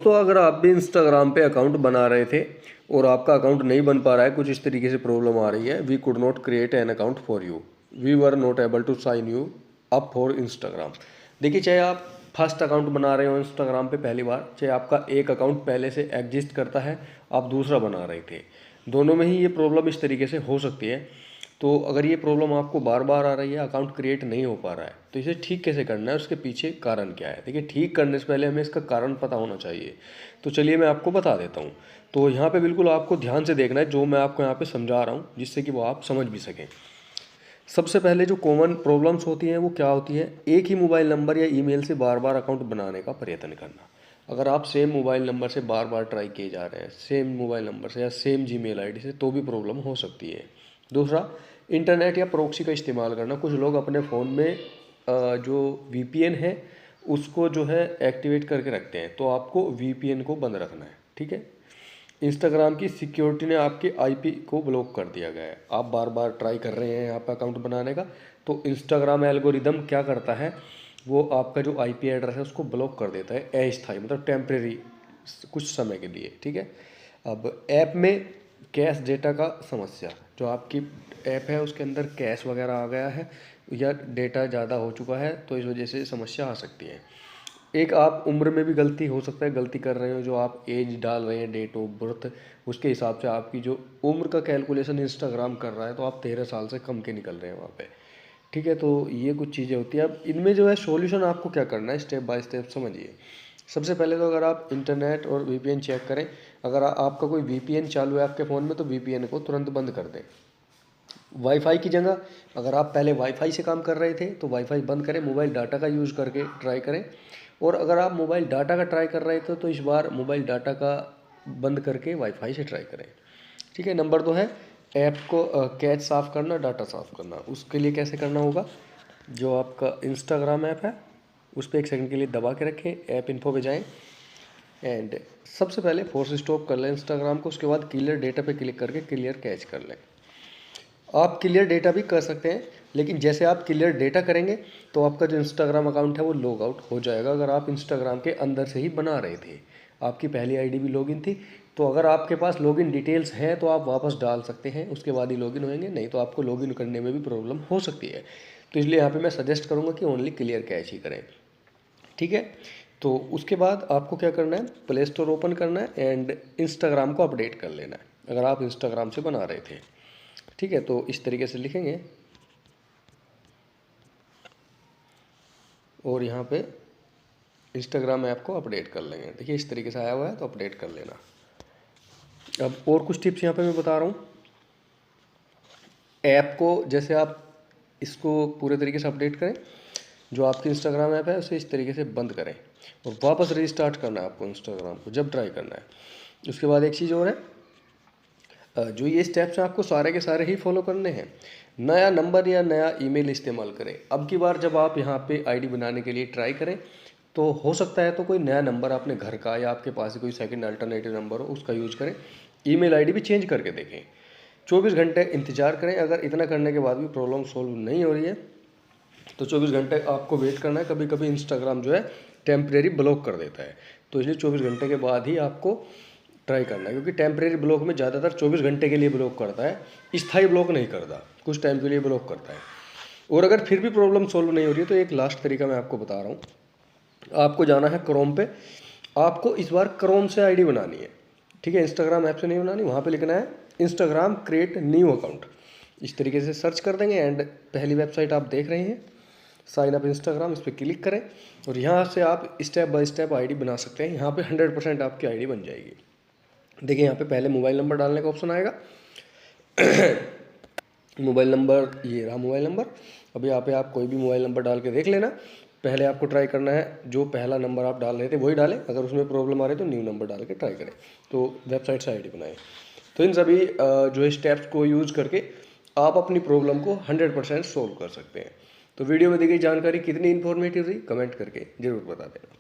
दोस्तों, अगर आप भी इंस्टाग्राम पे अकाउंट बना रहे थे और आपका अकाउंट नहीं बन पा रहा है, कुछ इस तरीके से प्रॉब्लम आ रही है, we could not create an account for you, we were not able to sign you up for Instagram. देखिए, चाहे आप फर्स्ट अकाउंट बना रहे हो इंस्टाग्राम पे पहली बार, चाहे आपका एक अकाउंट पहले से एग्जिस्ट करता है, आप दूसरा बना रहे थे, दोनों में ही ये प्रॉब्लम इस तरीके से हो सकती है। तो अगर ये प्रॉब्लम आपको बार बार आ रही है, अकाउंट क्रिएट नहीं हो पा रहा है, तो इसे ठीक कैसे करना है, उसके पीछे कारण क्या है। देखिए, ठीक करने से पहले हमें इसका कारण पता होना चाहिए। तो चलिए मैं आपको बता देता हूँ। तो यहाँ पे बिल्कुल आपको ध्यान से देखना है जो मैं आपको यहाँ पे समझा रहा हूँ, जिससे कि वो आप समझ भी सकें। सबसे पहले जो कॉमन प्रॉब्लम्स होती हैं वो क्या होती है, एक ही मोबाइल नंबर या ईमेल से बार बार अकाउंट बनाने का प्रयत्न करना। अगर आप सेम मोबाइल नंबर से बार बार ट्राई किए जा रहे हैं, सेम मोबाइल नंबर से या सेम जीमेल आईडी से, तो भी प्रॉब्लम हो सकती है। दूसरा, इंटरनेट या प्रॉक्सी का इस्तेमाल करना। कुछ लोग अपने फ़ोन में जो वीपीएन है उसको जो है एक्टिवेट करके रखते हैं, तो आपको वीपीएन को बंद रखना है, ठीक है। इंस्टाग्राम की सिक्योरिटी ने आपके आईपी को ब्लॉक कर दिया गया है। आप बार बार ट्राई कर रहे हैं यहाँ पर अकाउंट बनाने का, तो इंस्टाग्राम एल्गोरिदम क्या करता है, वो आपका जो आईपी एड्रेस है उसको ब्लॉक कर देता है अस्थायी, मतलब टेम्परेरी, कुछ समय के लिए, ठीक है। अब ऐप में कैश डेटा का समस्या, जो आपकी ऐप है उसके अंदर कैश वगैरह आ गया है या डेटा ज़्यादा हो चुका है, तो इस वजह से समस्या आ सकती है। एक आप उम्र में भी गलती हो सकता है, गलती कर रहे हो, जो आप एज डाल रहे हैं, डेट ऑफ बर्थ, उसके हिसाब से आपकी जो उम्र का कैलकुलेशन इंस्टाग्राम कर रहा है, तो आप 13 साल से कम के निकल रहे हैं वहाँ पे, ठीक है। तो ये कुछ चीज़ें होती हैं। अब इनमें जो है सॉल्यूशन आपको क्या करना है, स्टेप बाय स्टेप समझिए। सबसे पहले तो अगर आप इंटरनेट और वीपीएन चेक करें, अगर आपका कोई वीपीएन चालू है आपके फ़ोन में, तो वीपीएन को तुरंत बंद कर दें। वाईफाई की जगह, अगर आप पहले वाईफाई से काम कर रहे थे तो वाईफाई बंद करें, मोबाइल डाटा का यूज़ करके ट्राई करें। और अगर आप मोबाइल डाटा का ट्राई कर रहे थे तो इस बार मोबाइल डाटा का बंद करके वाईफाई से ट्राई करें, ठीक है। नंबर 2 है ऐप को कैच साफ़ करना, डाटा साफ़ करना। उसके लिए कैसे करना होगा, जो आपका इंस्टाग्राम ऐप है उस पर 1 सेकंड के लिए दबा के रखें, ऐप इन्फो पे जाएँ एंड सबसे पहले फोर्स स्टॉप कर लें इंस्टाग्राम को। उसके बाद क्लियर डेटा पे क्लिक करके क्लियर कैच कर लें। आप क्लियर डेटा भी कर सकते हैं, लेकिन जैसे आप क्लियर डेटा करेंगे तो आपका जो इंस्टाग्राम अकाउंट है वो लॉग आउट हो जाएगा। अगर आप इंस्टाग्राम के अंदर से ही बना रहे थे, आपकी पहली आईडी भी लॉगिन थी, तो अगर आपके पास लॉगिन डिटेल्स हैं तो आप वापस डाल सकते हैं, उसके बाद ही लॉगिन होंगे, नहीं तो आपको लॉगिन करने में भी प्रॉब्लम हो सकती है। तो इसलिए यहाँ पे मैं सजेस्ट करूँगा कि ओनली क्लियर कैच ही करें, ठीक है। तो उसके बाद आपको क्या करना है, प्ले स्टोर ओपन करना है एंड इंस्टाग्राम को अपडेट कर लेना है, अगर आप इंस्टाग्राम से बना रहे थे, ठीक है। तो इस तरीके से लिखेंगे और यहाँ पे इंस्टाग्राम ऐप को अपडेट कर लेंगे। देखिए इस तरीके से आया हुआ है, तो अपडेट कर लेना। अब और कुछ टिप्स यहाँ पे मैं बता रहा हूँ। ऐप को जैसे आप इसको पूरे तरीके से अपडेट करें, जो आपकी इंस्टाग्राम ऐप है उसे इस तरीके से बंद करें और वापस रीस्टार्ट करना है आपको इंस्टाग्राम को जब ट्राई करना है। उसके बाद एक चीज़ और है, जो ये स्टेप्स हैं आपको सारे के सारे ही फॉलो करने हैं। नया नंबर या नया ईमेल इस्तेमाल करें। अब की बार जब आप यहाँ पे आईडी बनाने के लिए ट्राई करें, तो हो सकता है तो कोई नया नंबर अपने घर का या आपके पास कोई सेकंड अल्टरनेटिव नंबर हो, उसका यूज करें। ईमेल आईडी भी चेंज करके देखें। 24 घंटे इंतजार करें। अगर इतना करने के बाद भी प्रॉब्लम सोल्व नहीं हो रही है तो 24 घंटे आपको वेट करना है। कभी कभी इंस्टाग्राम जो है टेम्परेरी ब्लॉक कर देता है, तो इसलिए 24 घंटे के बाद ही आपको ट्राई करना है, क्योंकि टेम्परेरी ब्लॉक में ज़्यादातर 24 घंटे के लिए ब्लॉक करता है, स्थायी ब्लॉक नहीं करता, कुछ टाइम के लिए ब्लॉक करता है। और अगर फिर भी प्रॉब्लम सोल्व नहीं हो रही है तो एक लास्ट तरीका मैं आपको बता रहा हूँ। आपको जाना है क्रोम पे, आपको इस बार क्रोम से आईडी बनानी है, ठीक है। इंस्टाग्राम ऐप से नहीं बनानी। वहाँ पे लिखना है इंस्टाग्राम क्रिएट न्यू अकाउंट। इस तरीके से सर्च कर देंगे एंड पहली वेबसाइट आप देख रहे हैं साइन अप इंस्टाग्राम, इस पर क्लिक करें और यहाँ से आप स्टेप बाय स्टेप आईडी बना सकते हैं। यहाँ पे 100% आपकी आईडी बन जाएगी। देखिए यहाँ पे पहले मोबाइल नंबर डालने का ऑप्शन आएगा। मोबाइल नंबर, ये रहा मोबाइल नंबर। अभी यहाँ पे आप कोई भी मोबाइल नंबर डाल के देख लेना। पहले आपको ट्राई करना है जो पहला नंबर आप डाल रहे थे वही डालें, अगर उसमें प्रॉब्लम आ रही है तो न्यू नंबर डाल के ट्राई करें, तो वेबसाइट से आईडी बनाएं। तो इन सभी जो स्टेप्स को यूज़ करके आप अपनी प्रॉब्लम को 100% सोल्व कर सकते हैं। तो वीडियो में दी गई जानकारी कितनी इन्फॉर्मेटिव रही, कमेंट करके ज़रूर बता देना।